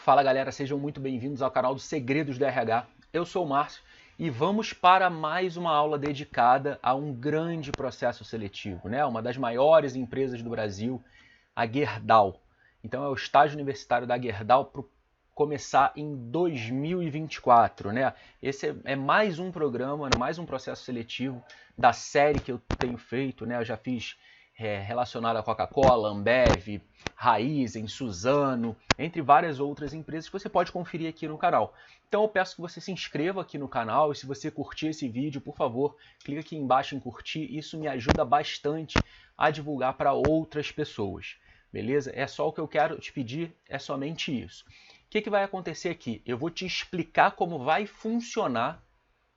Fala galera, sejam muito bem-vindos ao canal dos Segredos do RH. Eu sou o Márcio e vamos para mais uma aula dedicada a um grande processo seletivo, né? Uma das maiores empresas do Brasil, a Gerdau. Então é o estágio universitário da Gerdau para começar em 2024, né? Esse é mais um programa, mais um processo seletivo da série que eu tenho feito, né? Eu já fiz relacionado a Coca-Cola, Ambev, Raízen, Suzano, entre várias outras empresas que você pode conferir aqui no canal. Então eu peço que você se inscreva aqui no canal e se você curtir esse vídeo, por favor, clica aqui embaixo em curtir, isso me ajuda bastante a divulgar para outras pessoas, beleza? É só o que eu quero te pedir, é somente isso. O que vai acontecer aqui? Eu vou te explicar como vai funcionar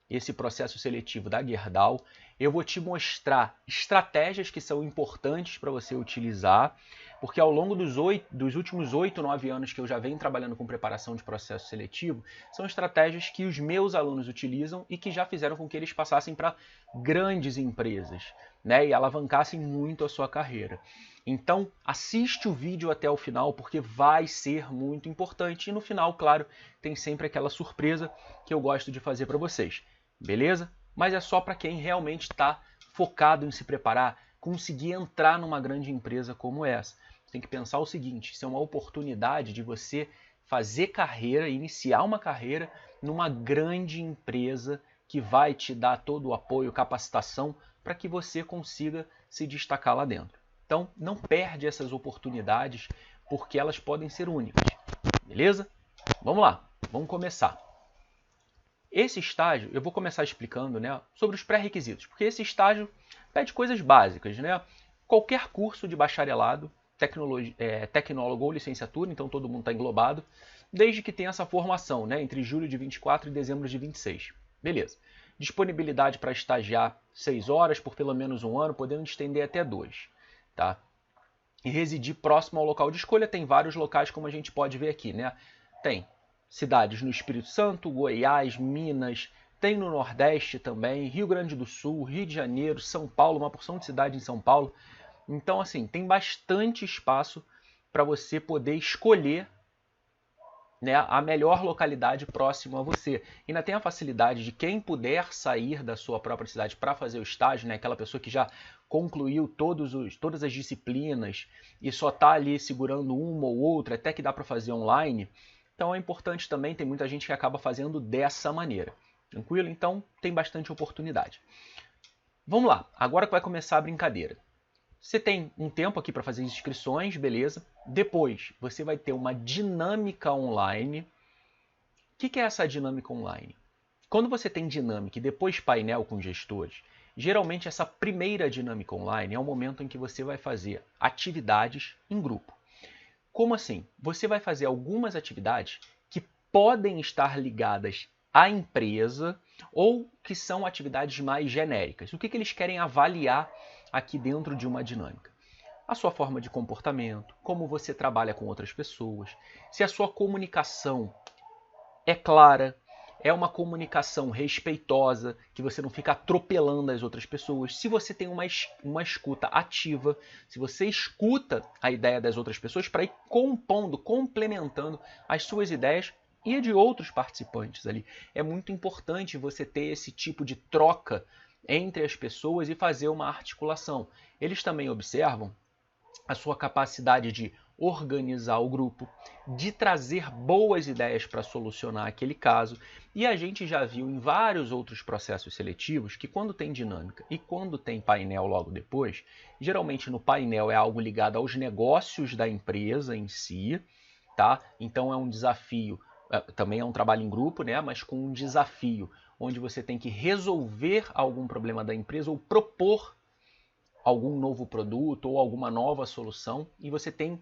esse processo seletivo da Gerdau. Eu vou te mostrar estratégias que são importantes para você utilizar, porque ao longo dos últimos 8, 9 anos que eu já venho trabalhando com preparação de processo seletivo, são estratégias que os meus alunos utilizam e que já fizeram com que eles passassem para grandes empresas, né, e alavancassem muito a sua carreira. Então, assiste o vídeo até o final, porque vai ser muito importante. E no final, claro, tem sempre aquela surpresa que eu gosto de fazer para vocês. Beleza? Mas é só para quem realmente está focado em se preparar, conseguir entrar numa grande empresa como essa. Você tem que pensar o seguinte, isso é uma oportunidade de você fazer carreira, iniciar uma carreira numa grande empresa que vai te dar todo o apoio, capacitação, para que você consiga se destacar lá dentro. Então, não perde essas oportunidades, porque elas podem ser únicas. Beleza? Vamos lá, vamos começar. Esse estágio, eu vou começar explicando, né, sobre os pré-requisitos, porque esse estágio pede coisas básicas, né? Qualquer curso de bacharelado, tecnólogo ou licenciatura, então todo mundo está englobado, desde que tenha essa formação, né, entre julho de 24 e dezembro de 26. Beleza. Disponibilidade para estagiar 6 horas por pelo menos um ano, podendo estender até 2. Tá? E residir próximo ao local de escolha, tem vários locais como a gente pode ver aqui, né? Tem cidades no Espírito Santo, Goiás, Minas, tem no Nordeste também, Rio Grande do Sul, Rio de Janeiro, São Paulo, uma porção de cidade em São Paulo. Então, assim, tem bastante espaço para você poder escolher, né, a melhor localidade próxima a você. E ainda tem a facilidade de quem puder sair da sua própria cidade para fazer o estágio, né, aquela pessoa que já concluiu todas as disciplinas e só está ali segurando uma ou outra, até que dá para fazer online. Então é importante também, tem muita gente que acaba fazendo dessa maneira. Tranquilo? Então tem bastante oportunidade. Vamos lá, agora que vai começar a brincadeira. Você tem um tempo aqui para fazer inscrições, beleza? Depois você vai ter uma dinâmica online. O que é essa dinâmica online? Quando você tem dinâmica e depois painel com gestores, geralmente essa primeira dinâmica online é o momento em que você vai fazer atividades em grupo. Como assim? Você vai fazer algumas atividades que podem estar ligadas à empresa ou que são atividades mais genéricas. O que eles querem avaliar aqui dentro de uma dinâmica? A sua forma de comportamento, como você trabalha com outras pessoas, se a sua comunicação é clara, é uma comunicação respeitosa, que você não fica atropelando as outras pessoas, se você tem uma escuta ativa, se você escuta a ideia das outras pessoas para ir compondo, complementando as suas ideias e a de outros participantes ali. É muito importante você ter esse tipo de troca entre as pessoas e fazer uma articulação. Eles também observam a sua capacidade de organizar o grupo, de trazer boas ideias para solucionar aquele caso. E a gente já viu em vários outros processos seletivos que quando tem dinâmica e quando tem painel logo depois, geralmente no painel é algo ligado aos negócios da empresa em si, tá? Então é um desafio, também é um trabalho em grupo, né? Mas com um desafio onde você tem que resolver algum problema da empresa ou propor algum novo produto ou alguma nova solução, e você tem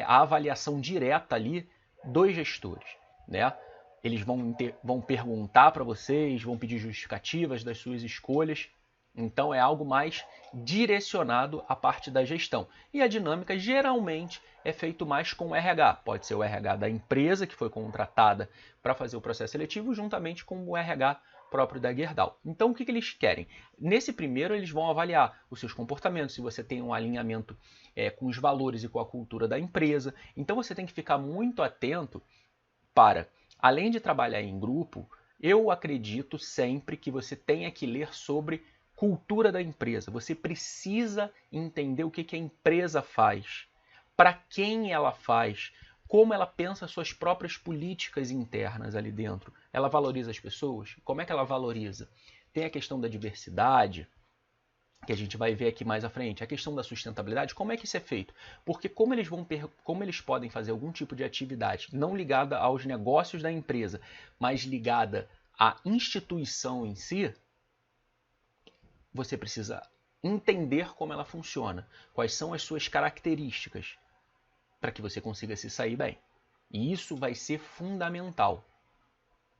a avaliação direta ali dos gestores, né? Eles vão perguntar para vocês, vão pedir justificativas das suas escolhas, então é algo mais direcionado à parte da gestão. E a dinâmica geralmente é feito mais com o RH, pode ser o RH da empresa que foi contratada para fazer o processo seletivo, juntamente com o RH próprio da Gerdau. Então, o que eles querem? Nesse primeiro, eles vão avaliar os seus comportamentos, se você tem um alinhamento com os valores e com a cultura da empresa. Então, você tem que ficar muito atento repara, além de trabalhar em grupo, eu acredito sempre que você tenha que ler sobre cultura da empresa. Você precisa entender o que a empresa faz, para quem ela faz, como ela pensa suas próprias políticas internas ali dentro. Ela valoriza as pessoas? Como é que ela valoriza? Tem a questão da diversidade, que a gente vai ver aqui mais à frente. A questão da sustentabilidade, como é que isso é feito? Porque como eles podem fazer algum tipo de atividade não ligada aos negócios da empresa, mas ligada à instituição em si, você precisa entender como ela funciona, quais são as suas características, para que você consiga se sair bem. E isso vai ser fundamental,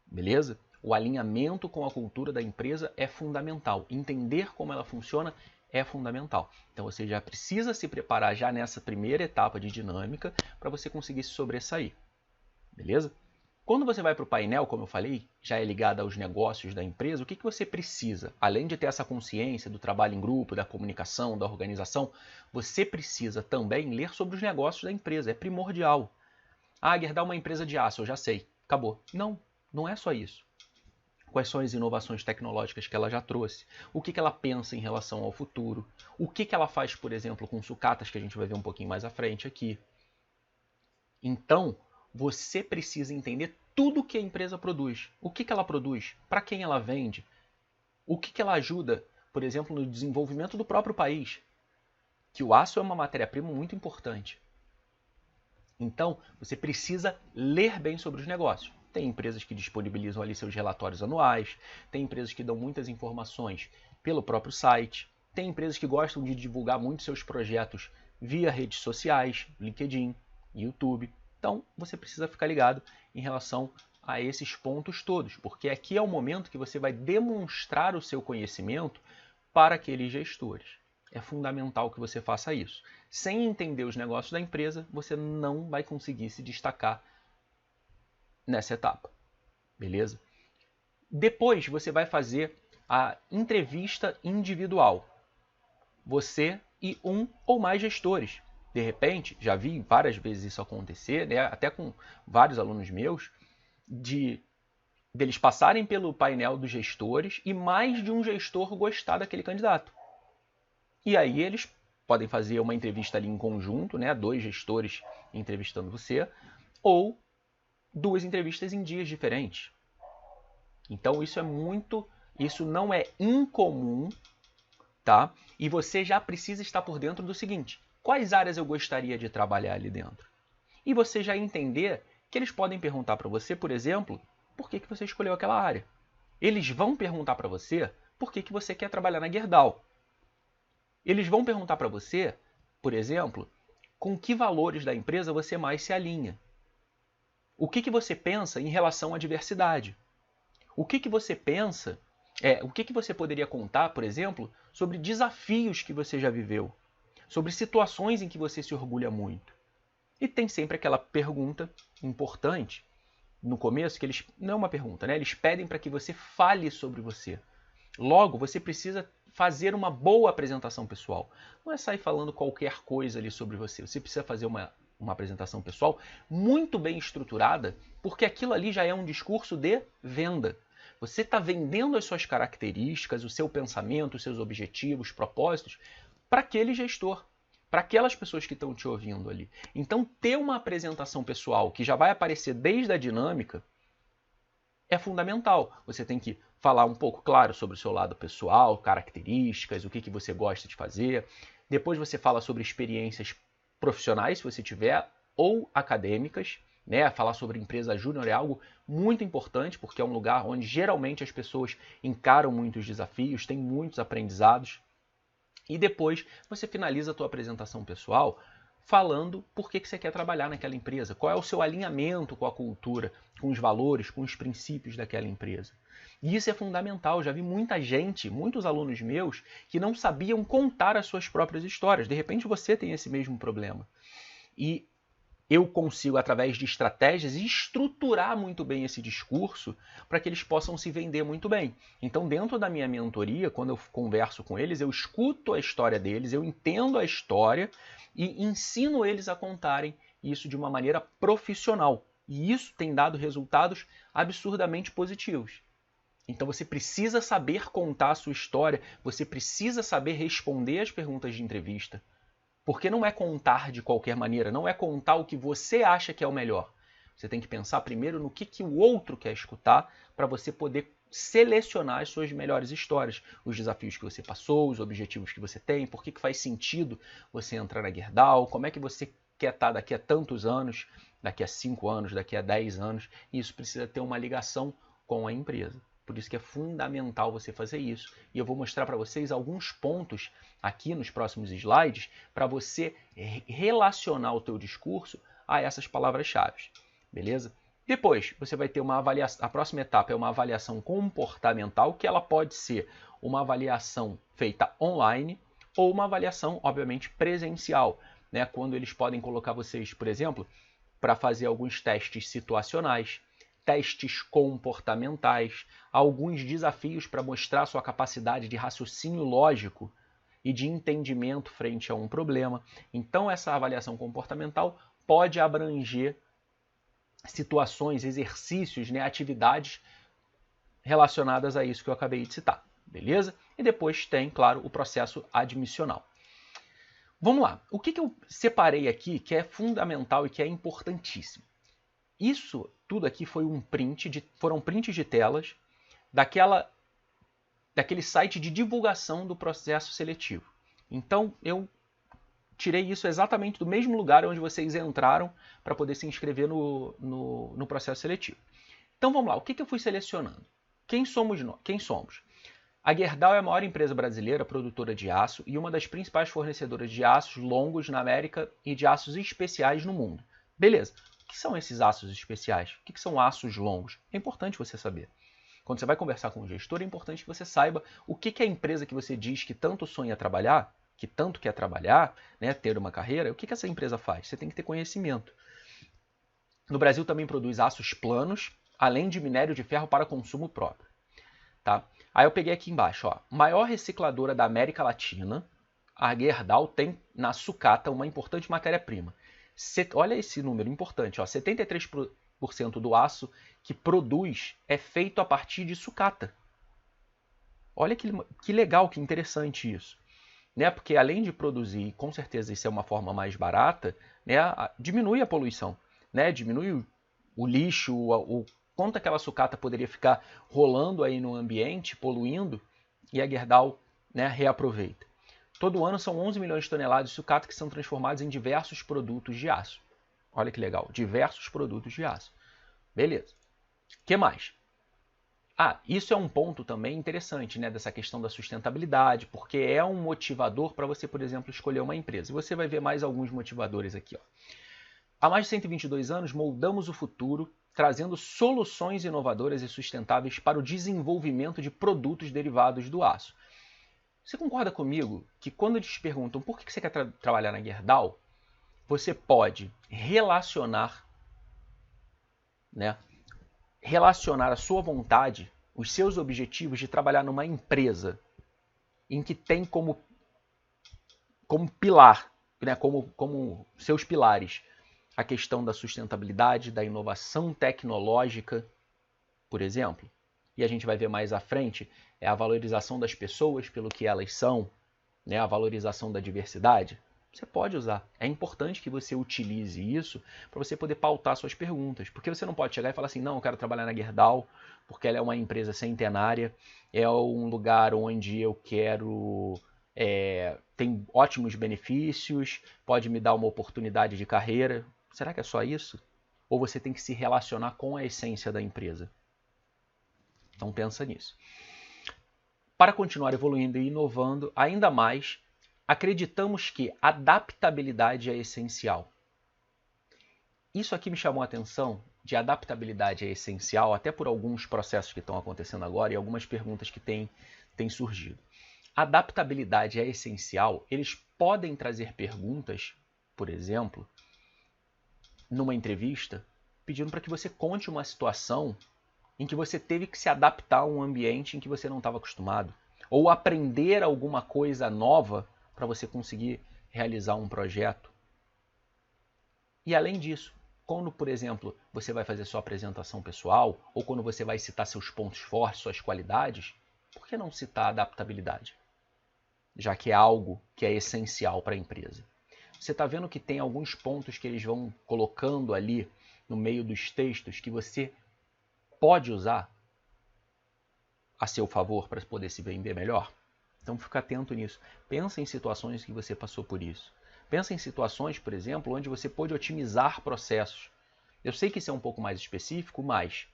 beleza? O alinhamento com a cultura da empresa é fundamental. Entender como ela funciona é fundamental. Então você já precisa se preparar já nessa primeira etapa de dinâmica para você conseguir se sobressair, beleza? Quando você vai para o painel, como eu falei, já é ligado aos negócios da empresa, o que você precisa? Além de ter essa consciência do trabalho em grupo, da comunicação, da organização, você precisa também ler sobre os negócios da empresa. É primordial. Ah, Gerdau é uma empresa de aço, eu já sei. Acabou. Não, não é só isso. Quais são as inovações tecnológicas que ela já trouxe? O que ela pensa em relação ao futuro? O que ela faz, por exemplo, com sucatas, que a gente vai ver um pouquinho mais à frente aqui. Então, você precisa entender tudo que a empresa produz. O que ela produz? Para quem ela vende? O que ela ajuda, por exemplo, no desenvolvimento do próprio país? Que o aço é uma matéria-prima muito importante. Então, você precisa ler bem sobre os negócios. Tem empresas que disponibilizam ali seus relatórios anuais, tem empresas que dão muitas informações pelo próprio site, tem empresas que gostam de divulgar muito seus projetos via redes sociais, LinkedIn, YouTube. Então, você precisa ficar ligado em relação a esses pontos todos, porque aqui é o momento que você vai demonstrar o seu conhecimento para aqueles gestores. É fundamental que você faça isso. Sem entender os negócios da empresa, você não vai conseguir se destacar nessa etapa, beleza? Depois você vai fazer a entrevista individual. Você e um ou mais gestores. De repente, já vi várias vezes isso acontecer, né? Até com vários alunos meus, deles passarem pelo painel dos gestores e mais de um gestor gostar daquele candidato. E aí eles podem fazer uma entrevista ali em conjunto, né? 2 gestores entrevistando você, ou 2 entrevistas em dias diferentes. Então isso não é incomum, tá? E você já precisa estar por dentro do seguinte: quais áreas eu gostaria de trabalhar ali dentro? E você já entender que eles podem perguntar para você, por exemplo, por que você escolheu aquela área. Eles vão perguntar para você por que você quer trabalhar na Gerdau. Eles vão perguntar para você, por exemplo, com que valores da empresa você mais se alinha. O que você pensa em relação à diversidade? O que você pensa, o que você poderia contar, por exemplo, sobre desafios que você já viveu, sobre situações em que você se orgulha muito. E tem sempre aquela pergunta importante no começo, que eles não é uma pergunta, né? Eles pedem para que você fale sobre você. Logo, você precisa fazer uma boa apresentação pessoal. Não é sair falando qualquer coisa ali sobre você. Você precisa fazer uma apresentação pessoal muito bem estruturada, porque aquilo ali já é um discurso de venda. Você está vendendo as suas características, o seu pensamento, os seus objetivos, propósitos, para aquele gestor, para aquelas pessoas que estão te ouvindo ali. Então, ter uma apresentação pessoal que já vai aparecer desde a dinâmica é fundamental. Você tem que falar um pouco, claro, sobre o seu lado pessoal, características, o que você gosta de fazer. Depois você fala sobre experiências profissionais, se você tiver, ou acadêmicas, né? Falar sobre empresa júnior é algo muito importante, porque é um lugar onde geralmente as pessoas encaram muitos desafios, têm muitos aprendizados. E depois você finaliza a tua apresentação pessoal falando por que você quer trabalhar naquela empresa, qual é o seu alinhamento com a cultura, com os valores, com os princípios daquela empresa. E isso é fundamental. Já vi muita gente, muitos alunos meus, que não sabiam contar as suas próprias histórias. De repente você tem esse mesmo problema. E eu consigo, através de estratégias, estruturar muito bem esse discurso para que eles possam se vender muito bem. Então, dentro da minha mentoria, quando eu converso com eles, eu escuto a história deles, eu entendo a história e ensino eles a contarem isso de uma maneira profissional. E isso tem dado resultados absurdamente positivos. Então você precisa saber contar a sua história, você precisa saber responder as perguntas de entrevista. Porque não é contar de qualquer maneira, não é contar o que você acha que é o melhor. Você tem que pensar primeiro no que o outro quer escutar para você poder selecionar as suas melhores histórias, os desafios que você passou, os objetivos que você tem, por que faz sentido você entrar na Gerdau, como é que você quer estar daqui a tantos anos, daqui a 5 anos, daqui a 10 anos, e isso precisa ter uma ligação com a empresa. Por isso que é fundamental você fazer isso. E eu vou mostrar para vocês alguns pontos aqui nos próximos slides para você relacionar o teu discurso a essas palavras-chave. Beleza? Depois, você vai ter uma avaliação. A próxima etapa é uma avaliação comportamental, que ela pode ser uma avaliação feita online ou uma avaliação, obviamente, presencial, né? Quando eles podem colocar vocês, por exemplo, para fazer alguns testes situacionais, testes comportamentais, alguns desafios para mostrar sua capacidade de raciocínio lógico e de entendimento frente a um problema. Então, essa avaliação comportamental pode abranger situações, exercícios, né, atividades relacionadas a isso que eu acabei de citar, beleza? E depois tem, claro, o processo admissional. Vamos lá, o que eu separei aqui que é fundamental e que é importantíssimo? Isso tudo aqui foi foram prints de telas daquele site de divulgação do processo seletivo. Então, eu tirei isso exatamente do mesmo lugar onde vocês entraram para poder se inscrever no processo seletivo. Então, vamos lá, o que eu fui selecionando? Quem somos nós? Quem somos? A Gerdau é a maior empresa brasileira produtora de aço e uma das principais fornecedoras de aços longos na América e de aços especiais no mundo. Beleza. O que são esses aços especiais? O que são aços longos? É importante você saber. Quando você vai conversar com o gestor, é importante que você saiba o que a empresa que você diz que tanto sonha trabalhar, que tanto quer trabalhar, né, ter uma carreira, o que essa empresa faz? Você tem que ter conhecimento. No Brasil também produz aços planos, além de minério de ferro para consumo próprio. Tá? Aí eu peguei aqui embaixo, ó, maior recicladora da América Latina, a Gerdau tem na sucata uma importante matéria-prima. Olha esse número importante, ó, 73% do aço que produz é feito a partir de sucata. Olha que legal, que interessante isso. Né? Porque além de produzir, com certeza isso é uma forma mais barata, né? Diminui a poluição, né? Diminui o lixo, o quanto aquela sucata poderia ficar rolando aí no ambiente, poluindo, e a Gerdau, né, reaproveita. Todo ano são 11 milhões de toneladas de sucata que são transformados em diversos produtos de aço. Olha que legal, diversos produtos de aço. Beleza. O que mais? Isso é um ponto também interessante, né, dessa questão da sustentabilidade, porque é um motivador para você, por exemplo, escolher uma empresa. E você vai ver mais alguns motivadores aqui. Ó. Há mais de 122 anos, moldamos o futuro, trazendo soluções inovadoras e sustentáveis para o desenvolvimento de produtos derivados do aço. Você concorda comigo que quando eles te perguntam por que você quer trabalhar na Gerdau, você pode relacionar, né, relacionar a sua vontade, os seus objetivos de trabalhar numa empresa em que tem como pilar, né, como seus pilares, a questão da sustentabilidade, da inovação tecnológica, por exemplo. E a gente vai ver mais à frente, é a valorização das pessoas pelo que elas são, né, a valorização da diversidade. Você pode usar. É importante que você utilize isso para você poder pautar suas perguntas. Porque você não pode chegar e falar assim, não, eu quero trabalhar na Gerdau, porque ela é uma empresa centenária, é um lugar onde eu quero... tem ótimos benefícios, pode me dar uma oportunidade de carreira. Será que é só isso? Ou você tem que se relacionar com a essência da empresa? Então pensa nisso. Para continuar evoluindo e inovando ainda mais, acreditamos que adaptabilidade é essencial. Isso aqui me chamou a atenção, de adaptabilidade é essencial, até por alguns processos que estão acontecendo agora e algumas perguntas que têm surgido. Adaptabilidade é essencial, eles podem trazer perguntas, por exemplo, numa entrevista, pedindo para que você conte uma situação em que você teve que se adaptar a um ambiente em que você não estava acostumado, ou aprender alguma coisa nova para você conseguir realizar um projeto. E além disso, quando, por exemplo, você vai fazer sua apresentação pessoal, ou quando você vai citar seus pontos fortes, suas qualidades, por que não citar a adaptabilidade? Já que é algo que é essencial para a empresa. Você está vendo que tem alguns pontos que eles vão colocando ali no meio dos textos que você pode usar a seu favor para poder se vender melhor? Então fica atento nisso. Pensa em situações que você passou por isso. Pensa em situações, por exemplo, onde você pôde otimizar processos. Eu sei que isso é um pouco mais específico, mas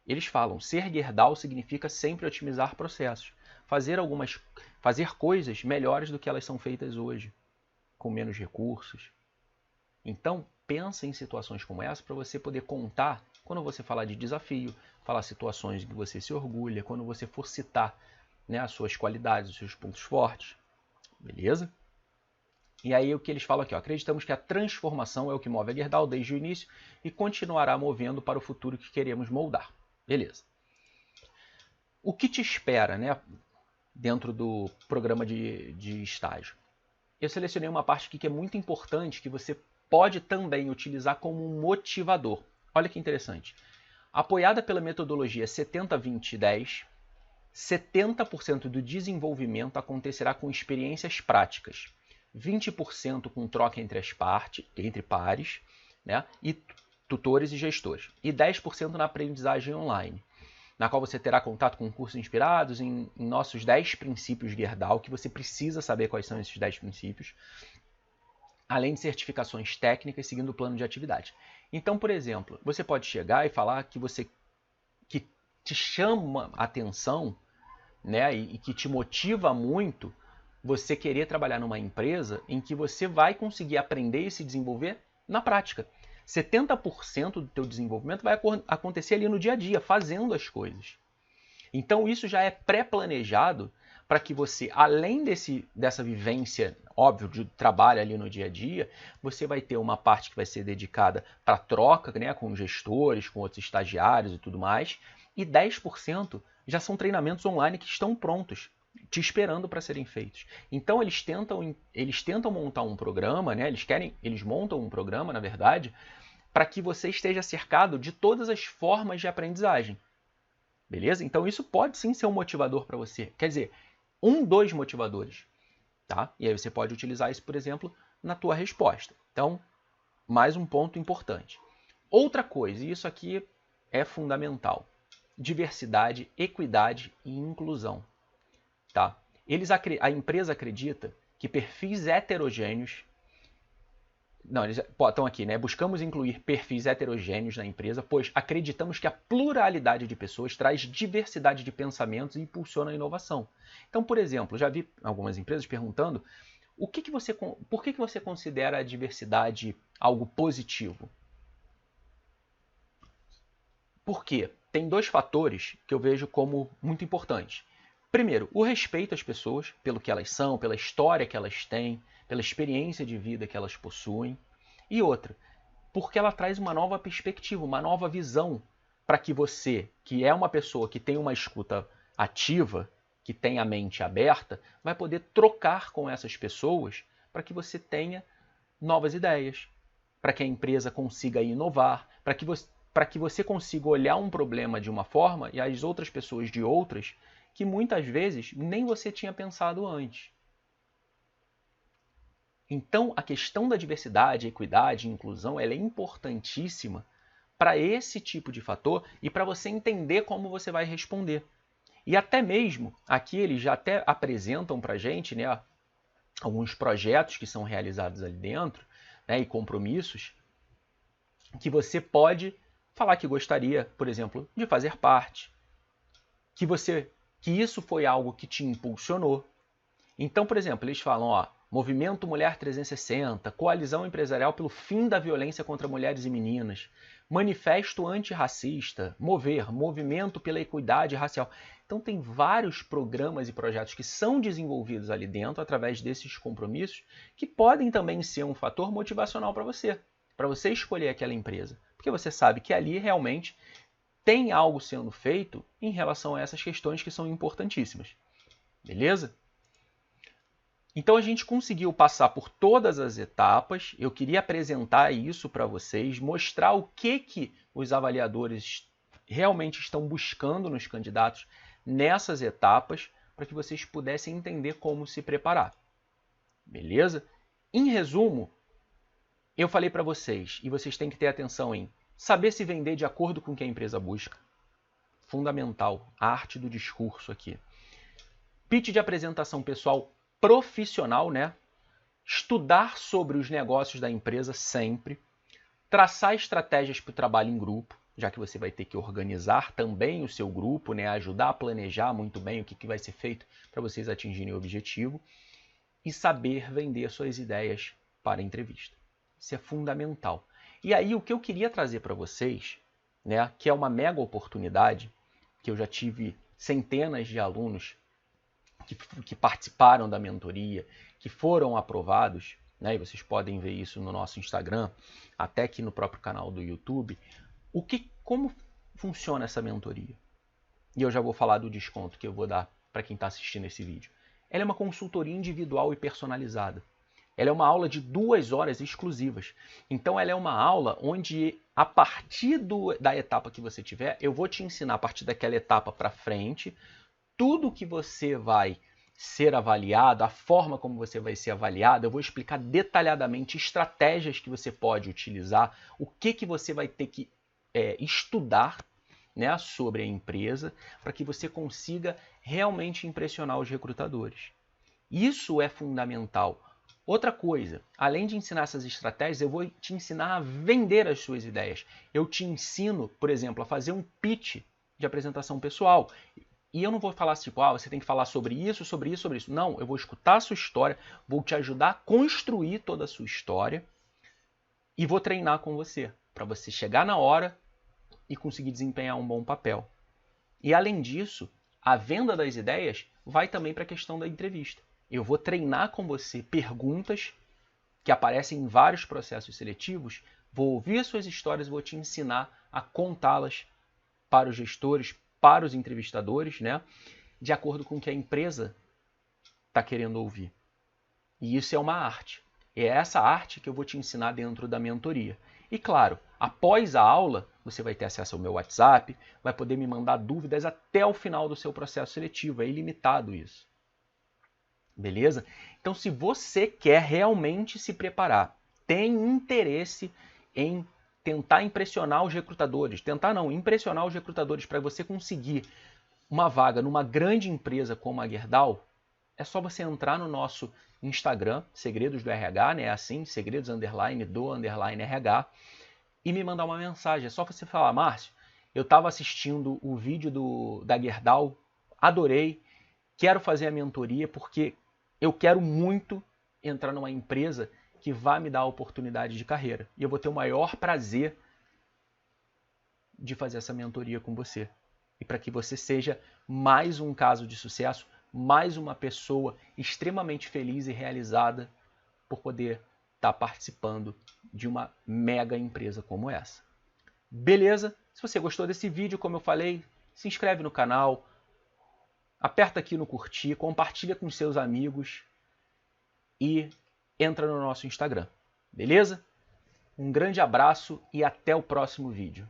eles falam, ser Gerdau significa sempre otimizar processos. Fazer coisas melhores do que elas são feitas hoje, com menos recursos. Então, pensa em situações como essa para você poder contar quando você falar de desafio, falar situações em que você se orgulha, quando você for citar, né, as suas qualidades, os seus pontos fortes. Beleza? E aí o que eles falam aqui, ó, acreditamos que a transformação é o que move a Gerdau desde o início e continuará movendo para o futuro que queremos moldar. Beleza. O que te espera, né, dentro do programa de estágio? Eu selecionei uma parte aqui que é muito importante, que você pode também utilizar como um motivador. Olha que interessante. Apoiada pela metodologia 70-20-10, 70% do desenvolvimento acontecerá com experiências práticas, 20% com troca entre pares, né, e tutores e gestores, e 10% na aprendizagem online, na qual você terá contato com cursos inspirados em nossos 10 princípios Gerdau, que você precisa saber quais são esses 10 princípios, além de certificações técnicas seguindo o plano de atividade. Então, por exemplo, você pode chegar e falar que te chama a atenção, né, e que te motiva muito você querer trabalhar numa empresa em que você vai conseguir aprender e se desenvolver na prática. 70% do teu desenvolvimento vai acontecer ali no dia a dia, fazendo as coisas. Então isso já é pré-planejado para que você, além dessa vivência, óbvio, de trabalho ali no dia a dia, você vai ter uma parte que vai ser dedicada para troca, né, com gestores, com outros estagiários e tudo mais, e 10% já são treinamentos online que estão prontos, te esperando para serem feitos. Então eles tentam montar um programa, né? Eles montam um programa, na verdade, para que você esteja cercado de todas as formas de aprendizagem. Beleza? Então isso pode sim ser um motivador para você. Quer dizer, dois motivadores. Tá? E aí você pode utilizar isso, por exemplo, na tua resposta. Então, mais um ponto importante. Outra coisa, e isso aqui é fundamental. Diversidade, equidade e inclusão. Tá? A empresa acredita que perfis heterogêneos... Não, eles estão aqui, né? Buscamos incluir perfis heterogêneos na empresa, pois acreditamos que a pluralidade de pessoas traz diversidade de pensamentos e impulsiona a inovação. Então, por exemplo, já vi algumas empresas perguntando por que você considera a diversidade algo positivo? Por quê? Tem dois fatores que eu vejo como muito importantes. Primeiro, o respeito às pessoas pelo que elas são, pela história que elas têm, pela experiência de vida que elas possuem. E outra, porque ela traz uma nova perspectiva, uma nova visão para que você, que é uma pessoa que tem uma escuta ativa, que tem a mente aberta, vai poder trocar com essas pessoas para que você tenha novas ideias, para que a empresa consiga inovar, para que você consiga olhar um problema de uma forma e as outras pessoas de outras, que muitas vezes nem você tinha pensado antes. Então, a questão da diversidade, equidade e inclusão ela é importantíssima para esse tipo de fator e para você entender como você vai responder. E até mesmo, aqui eles já até apresentam para a gente, né, alguns projetos que são realizados ali dentro, né, e compromissos, que você pode falar que gostaria, por exemplo, de fazer parte, que isso foi algo que te impulsionou. Então, por exemplo, eles falam, ó, Movimento Mulher 360, Coalizão Empresarial pelo Fim da Violência contra Mulheres e Meninas, Manifesto Antirracista, Mover, Movimento pela Equidade Racial. Então tem vários programas e projetos que são desenvolvidos ali dentro através desses compromissos que podem também ser um fator motivacional para você escolher aquela empresa. Porque você sabe que ali realmente tem algo sendo feito em relação a essas questões que são importantíssimas. Beleza? Então a gente conseguiu passar por todas as etapas. Eu queria apresentar isso para vocês, mostrar o que os avaliadores realmente estão buscando nos candidatos nessas etapas, para que vocês pudessem entender como se preparar. Beleza? Em resumo, eu falei para vocês, e vocês têm que ter atenção em saber se vender de acordo com o que a empresa busca. Fundamental, a arte do discurso aqui. Pitch de apresentação pessoal profissional, né? Estudar sobre os negócios da empresa sempre. Traçar estratégias para o trabalho em grupo, já que você vai ter que organizar também o seu grupo, né? Ajudar a planejar muito bem o que vai ser feito para vocês atingirem o objetivo. E saber vender suas ideias para a entrevista. Isso é fundamental. E aí o que eu queria trazer para vocês, né, que é uma mega oportunidade, que eu já tive centenas de alunos que participaram da mentoria, que foram aprovados, né, e vocês podem ver isso no nosso Instagram, até aqui no próprio canal do YouTube, como funciona essa mentoria. E eu já vou falar do desconto que eu vou dar para quem está assistindo esse vídeo. Ela é uma consultoria individual e personalizada. Ela é uma aula de 2 horas exclusivas. Então ela é uma aula onde, a partir da etapa que você tiver, eu vou te ensinar a partir daquela etapa para frente, tudo que você vai ser avaliado, a forma como você vai ser avaliado, eu vou explicar detalhadamente estratégias que você pode utilizar, o que você vai ter que estudar, né, sobre a empresa, para que você consiga realmente impressionar os recrutadores. Isso é fundamental. Outra coisa, além de ensinar essas estratégias, eu vou te ensinar a vender as suas ideias. Eu te ensino, por exemplo, a fazer um pitch de apresentação pessoal. E eu não vou falar assim, você tem que falar sobre isso, sobre isso, sobre isso. Não, eu vou escutar a sua história, vou te ajudar a construir toda a sua história e vou treinar com você, para você chegar na hora e conseguir desempenhar um bom papel. E além disso, a venda das ideias vai também para a questão da entrevista. Eu vou treinar com você perguntas que aparecem em vários processos seletivos, vou ouvir as suas histórias e vou te ensinar a contá-las para os gestores, para os entrevistadores, né, de acordo com o que a empresa está querendo ouvir. E isso é uma arte. É essa arte que eu vou te ensinar dentro da mentoria. E claro, após a aula, você vai ter acesso ao meu WhatsApp, vai poder me mandar dúvidas até o final do seu processo seletivo. É ilimitado isso. Beleza? Então, se você quer realmente se preparar, tem interesse em tentar impressionar os recrutadores, impressionar os recrutadores para você conseguir uma vaga numa grande empresa como a Gerdau, é só você entrar no nosso Instagram, Segredos do RH, né? Assim, segredos_do_RH, e me mandar uma mensagem. É só você falar, Márcio, eu estava assistindo o vídeo da Gerdau, adorei, quero fazer a mentoria porque eu quero muito entrar numa empresa que vai me dar a oportunidade de carreira. E eu vou ter o maior prazer de fazer essa mentoria com você. E para que você seja mais um caso de sucesso, mais uma pessoa extremamente feliz e realizada por poder estar participando de uma mega empresa como essa. Beleza? Se você gostou desse vídeo, como eu falei, se inscreve no canal, aperta aqui no curtir, compartilha com seus amigos e entra no nosso Instagram. Beleza? Um grande abraço e até o próximo vídeo.